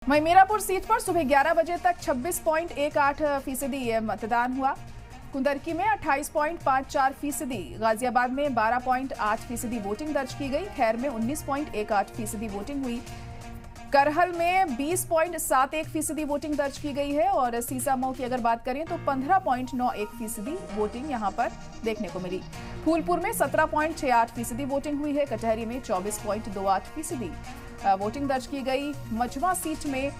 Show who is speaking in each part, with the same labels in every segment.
Speaker 1: वहीं मीरापुर सीट पर सुबह 11 बजे तक 26.18% मतदान हुआ। कुंदरकी में 28.54%, गाजियाबाद में 12.8% वोटिंग दर्ज की गई। खैर में 19.18% वोटिंग हुई। करहल में 20.71% वोटिंग दर्ज की गई है और सीसामऊ की अगर बात करें तो 15.91% वोटिंग यहां पर देखने को मिली। फूलपुर में 17.68% वोटिंग हुई है। कटहरी में 24.28% वोटिंग दर्ज की गई। मझवा सीट में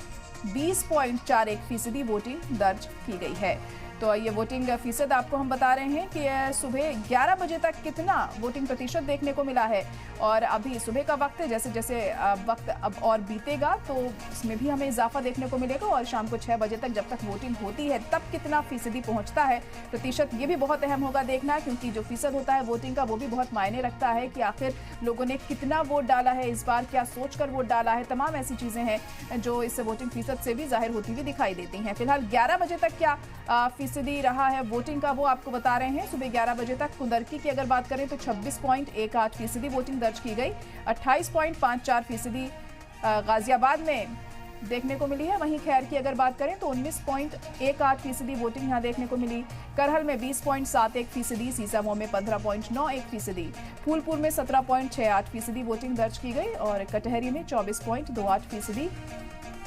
Speaker 1: 20.41% वोटिंग दर्ज की गई है। तो ये वोटिंग फीसद आपको हम बता रहे हैं कि सुबह 11 बजे तक कितना वोटिंग प्रतिशत देखने को मिला है। और अभी सुबह का वक्त है, जैसे जैसे वक्त अब और बीतेगा तो इसमें भी हमें इजाफा देखने को मिलेगा। और शाम को 6 बजे तक जब तक वोटिंग होती है तब कितना फीसदी पहुंचता है प्रतिशत, ये भी बहुत अहम होगा देखना, क्योंकि जो फीसद होता है वोटिंग का वो भी बहुत मायने रखता है कि आखिर लोगों ने कितना वोट डाला है, इस बार क्या सोचकर वोट डाला है। तमाम ऐसी चीजें हैं जो इस वोटिंग फीसद से भी जाहिर होती हुई दिखाई देती हैं। फिलहाल 11 बजे तक क्या फीसदी रहा है वोटिंग का वो आपको बता रहे हैं। सुबह 11 बजे तक कुंदरकी की अगर बात करें तो 26.18% वोटिंग दर्ज की गई। 28.54% गाजियाबाद में देखने को मिली है। वहीं खैर की अगर बात करें तो 19.18% वोटिंग यहां देखने को मिली। करहल में 20.71%, सीसामऊ में 15.91%, फूलपुर में 17.68% वोटिंग दर्ज की गई और कटहरी में 24.28%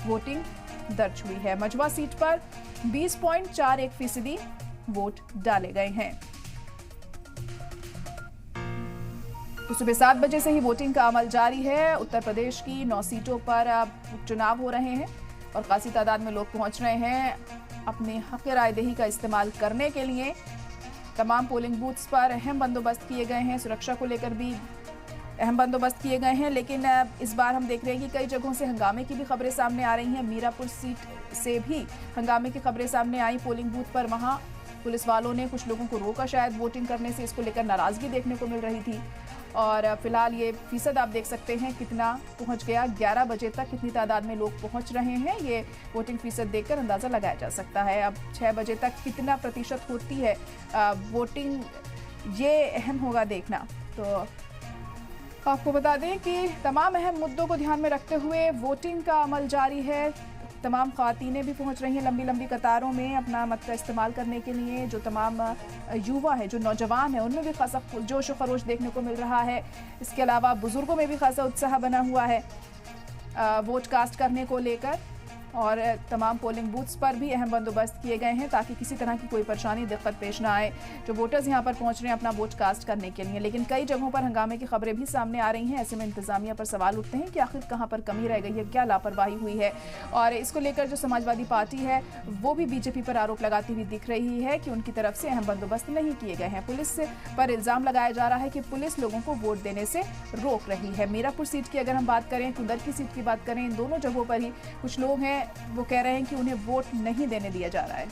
Speaker 1: वोटिंग दर्ज हुई है। मझवा सीट पर 20.41% वोट डाले गए हैं। तो सुबह 7 बजे से ही वोटिंग का अमल जारी है। उत्तर प्रदेश की 9 सीटों पर उपचुनाव हो रहे हैं और खासी तादाद में लोग पहुंच रहे हैं अपने हक रायदही का इस्तेमाल करने के लिए। तमाम पोलिंग बूथ्स पर अहम बंदोबस्त किए गए हैं। सुरक्षा को लेकर भी अहम बंदोबस्त किए गए हैं। लेकिन इस बार हम देख रहे हैं कि कई जगहों से हंगामे की भी खबरें सामने आ रही हैं। मीरापुर सीट से भी हंगामे की खबरें सामने आई। पोलिंग बूथ पर वहां पुलिस वालों ने कुछ लोगों को रोका शायद वोटिंग करने से, इसको लेकर नाराजगी देखने को मिल रही थी। और फिलहाल ये फीसद आप देख सकते हैं कितना पहुंच गया। 11 बजे तक कितनी तादाद में लोग पहुंच रहे हैं ये वोटिंग फीसद देखकर अंदाजा लगाया जा सकता है। अब 6 बजे तक कितना प्रतिशत होती है वोटिंग, ये अहम होगा देखना। तो आपको बता दें कि तमाम अहम मुद्दों को ध्यान में रखते हुए वोटिंग का अमल जारी है। तमाम ख़वातीनें भी पहुंच रही हैं लंबी लंबी कतारों में अपना मत का इस्तेमाल करने के लिए। जो तमाम युवा है, जो नौजवान है, उनमें भी खासा जोश व खरोश देखने को मिल रहा है। इसके अलावा बुजुर्गों में भी खासा उत्साह बना हुआ है वोट कास्ट करने को लेकर। और तमाम पोलिंग बूथ्स पर भी अहम बंदोबस्त किए गए हैं ताकि किसी तरह की कोई परेशानी दिक्कत पेश ना आए जो वोटर्स यहां पर पहुंच रहे हैं अपना वोट कास्ट करने के लिए। लेकिन कई जगहों पर हंगामे की खबरें भी सामने आ रही हैं। ऐसे में इंतजामिया पर सवाल उठते हैं कि आखिर कहां पर कमी रह गई है, क्या लापरवाही हुई है। और इसको लेकर जो समाजवादी पार्टी है वो भी बीजेपी पर आरोप लगाती हुई दिख रही है कि उनकी तरफ से अहम बंदोबस्त नहीं किए गए हैं। पुलिस पर इल्जाम लगाया जा रहा है कि पुलिस लोगों को वोट देने से रोक रही है। मीरापुर सीट की अगर हम बात करें, कुंदरकी सीट की बात करें, इन दोनों जगहों पर ही कुछ लोग हैं वो कह रहे हैं कि उन्हें वोट नहीं देने दिया जा रहा है।